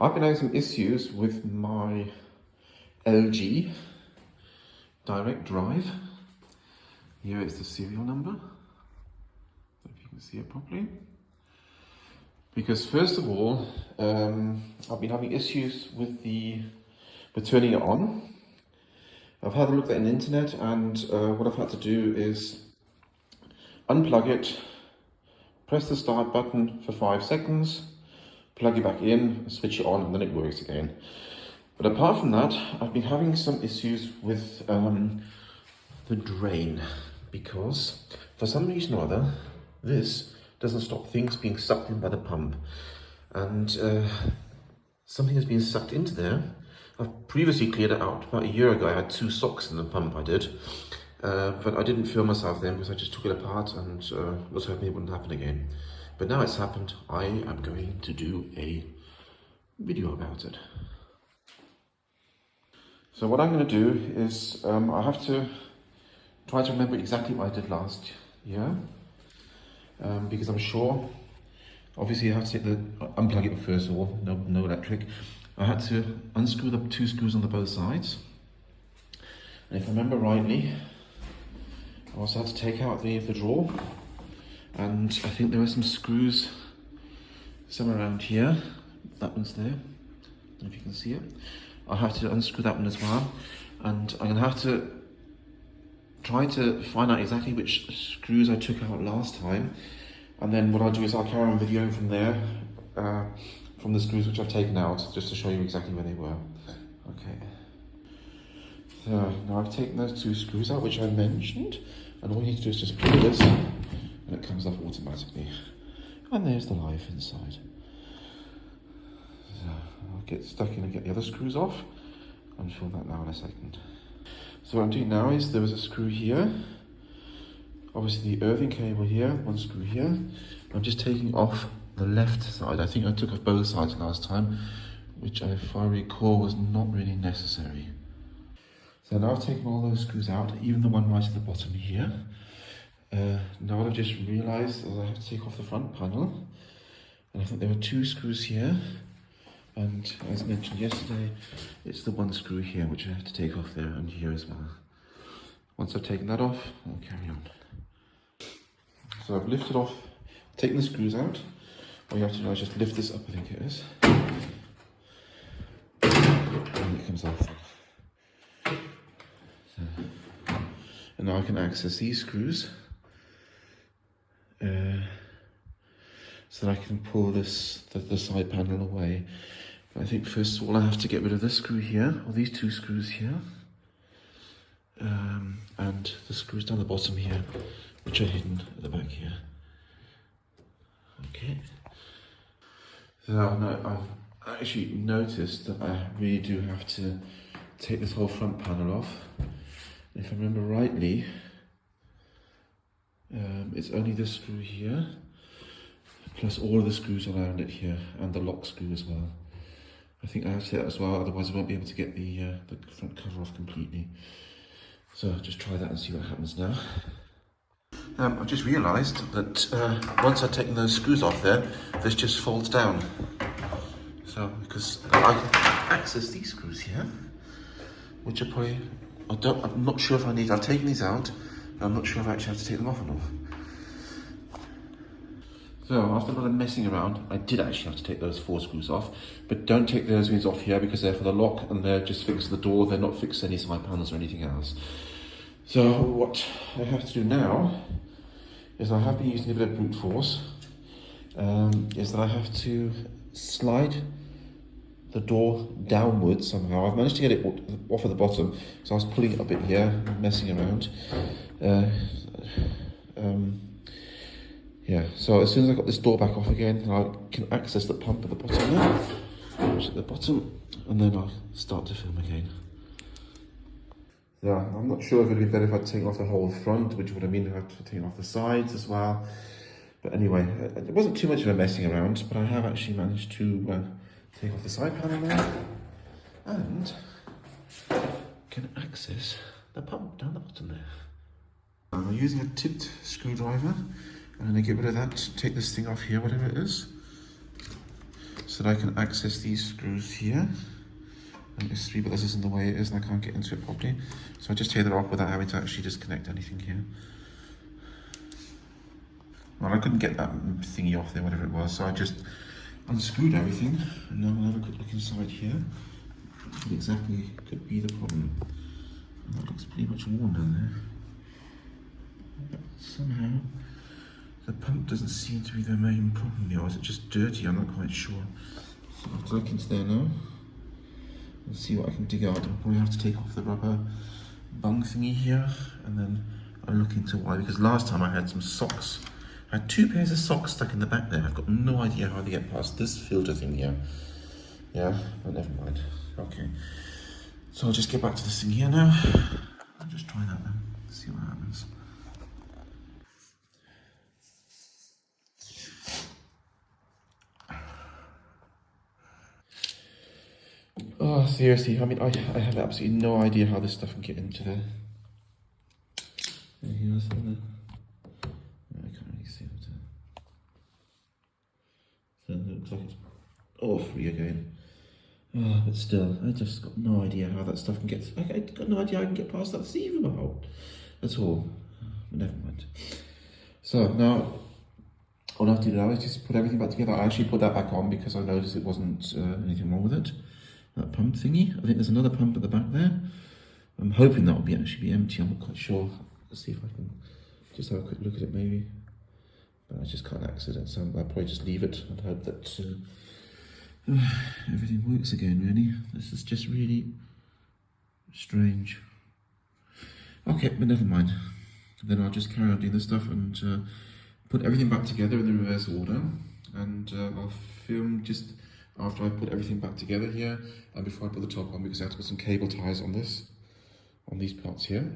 I've been having some issues with my LG direct drive. Here is the serial number, if you can see it properly. Because first of all, I've been having issues with turning it on. I've had a look at the internet, and what I've had to do is unplug it, press the start button for 5 seconds, plug it back in, switch it on, and then it works again. But apart from that, I've been having some issues with the drain, because for some reason or other, this doesn't stop things being sucked in by the pump. And something has been sucked into there. I've previously cleared it out. About a year ago, I had 2 socks in the pump, I did. But I didn't film myself then because I just took it apart and was hoping it wouldn't happen again. But now it's happened, I am going to do a video about it. So what I'm going to do is, I have to try to remember exactly what I did last year. Because I'm sure, obviously I have to unplug it first of all, no electric. I had to unscrew the 2 screws on both sides. And if I remember rightly, I also had to take out the drawer. And I think there were some screws somewhere around here. That one's there, I don't know if you can see it. I have to unscrew that one as well. And I'm gonna have to try to find out exactly which screws I took out last time, and then what I'll do is I'll carry on videoing from there, from the screws which I've taken out, just to show you exactly where they were. Okay. So now I've taken those 2 screws out which I mentioned, and all you need to do is just pull this, and it comes off automatically. And there's the life inside. So I'll get stuck in and get the other screws off, and fill that now in a second. So what I'm doing now is there was a screw here, obviously the earthing cable here, 1 screw here. I'm just taking off the left side. I think I took off both sides last time, which if I recall was not really necessary. So now I've taken all those screws out, even the one right at the bottom here. Now what I've just realised is I have to take off the front panel, and I think there were 2 screws here. And as mentioned yesterday, it's the 1 screw here which I have to take off there, and here as well. Once I've taken that off, I'll carry on. So I've lifted off, taken the screws out. All you have to do is just lift this up, I think it is. And it comes off. So, and now I can access these screws. So that I can pull the side panel away. But I think first of all I have to get rid of this screw here, or these 2 screws here, and the screws down the bottom here, which are hidden at the back here. Okay. So now I've actually noticed that I really do have to take this whole front panel off. And if I remember rightly, it's only this screw here, plus all of the screws around it here, and the lock screw as well. I think I have to do that as well, otherwise I won't be able to get the front cover off completely. So I'll just try that and see what happens now. I've just realised that once I've taken those screws off there, this just folds down. So, because I can access these screws here, which are probably, I'm not sure if I need, I've taken these out, I'm not sure if I actually have to take them off or not. So after a lot of messing around, I did actually have to take those 4 screws off, but don't take those ones off here because they're for the lock and they're just fixed the door, they're not fixed any side panels or anything else. So what I have to do now is, I have been using a bit of brute force, is that I have to slide the door downwards somehow. I've managed to get it off at the bottom, so I was pulling it up in here, messing around. Yeah, so as soon as I got this door back off again, I can access the pump at the bottom there, which at the bottom, and then I'll start to film again. Yeah, I'm not sure if it'd be better if I'd take off the whole front, which would have mean I have to take off the sides as well. But anyway, it wasn't too much of a messing around, but I have actually managed to take off the side panel now, and can access the pump down the bottom there. I'm using a tipped screwdriver. I'm going to get rid of that, take this thing off here, whatever it is. So so that I can access these screws here. And it's 3, but this isn't the way it is, and I can't get into it properly. So I just take that off without having to actually disconnect anything here. Well, I couldn't get that thingy off there, whatever it was, so I just unscrewed everything. And now we'll have a quick look inside here. What exactly could be the problem? And that looks pretty much worn down there. But somehow the pump doesn't seem to be the main problem here, or is it just dirty? I'm not quite sure. So I'll have to look into there now. Let's see what I can dig out. I'll probably have to take off the rubber bung thingy here, and then I'll look into why. Because last time I had some socks. I had 2 pairs of socks stuck in the back there. I've got no idea how they get past this filter thing here. Yeah, but never mind. Okay. So I'll just get back to this thing here now. I'll just try that then. See what happens. Oh, seriously, I mean, I have absolutely no idea how this stuff can get into there. Anything else on there? No, I can't really see it. So it looks like it's all free again. Oh, but still, I just got no idea how that stuff can get. I got no idea I can get past that sieve about at all. But never mind. So now, all I have to do now is just put everything back together. I actually put that back on because I noticed it wasn't anything wrong with it. That pump thingy. I think there's another pump at the back there. I'm hoping that will actually be empty. I'm not quite sure. Let's see if I can just have a quick look at it maybe. But I just can't access it, so I'll probably just leave it and hope that everything works again, really. This is just really strange. Okay, but never mind. Then I'll just carry on doing this stuff and put everything back together in the reverse order. And I'll film just after I put everything back together here and before I put the top on, because I have to put some cable ties on this, on these parts here,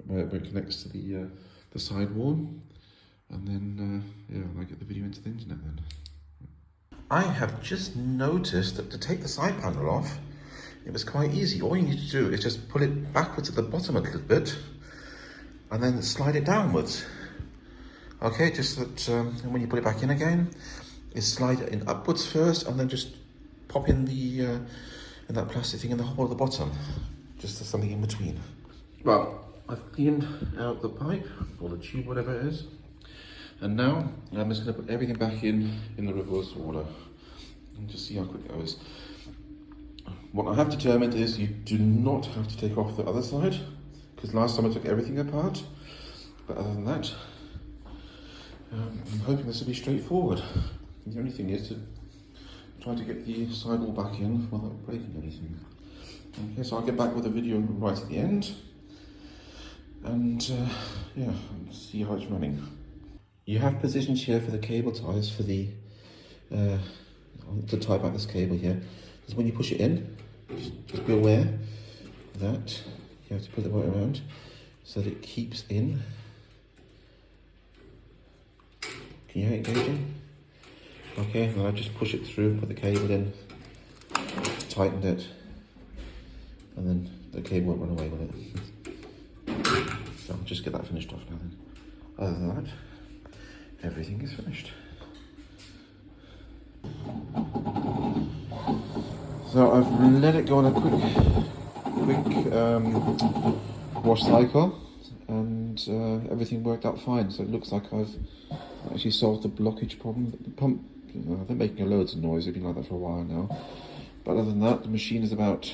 where it connects to the side wall. And then, yeah, I'll get the video into the internet then. I have just noticed that to take the side panel off, it was quite easy. All you need to do is just pull it backwards at the bottom a little bit and then slide it downwards. Okay, just that and when you put it back in again, is slide it in upwards first and then just pop in the in that plastic thing in the hole at the bottom. Just there's something in between. Well, I've cleaned out the pipe or the tube, whatever it is. And now I'm just going to put everything back in the reverse order and just see how quick it goes. What I have determined is you do not have to take off the other side, because last time I took everything apart. But other than that, I'm hoping this will be straightforward. The only thing is to try to get the side wall back in without breaking anything. Okay, so I'll get back with a video right at the end. And yeah, see how it's running. You have positions here for the cable ties for the to tie back this cable here. Because when you push it in, just be aware that you have to put it right around so that it keeps in. Can you hear it engaging? Okay, and I just push it through, put the cable in, tightened it, and then the cable won't run away with it. So I'll just get that finished off now then. Other than that, everything is finished. So I've let it go on a quick wash cycle, and everything worked out fine. So it looks like I've actually solved the blockage problem. The pump, they're making loads of noise. It's been like that for a while now. But other than that, the machine is about,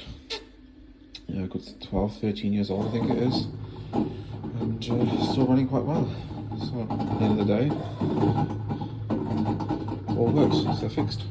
a good 12, 13 years old, I think it is, and still running quite well. So at the end of the day, all works. So they're fixed.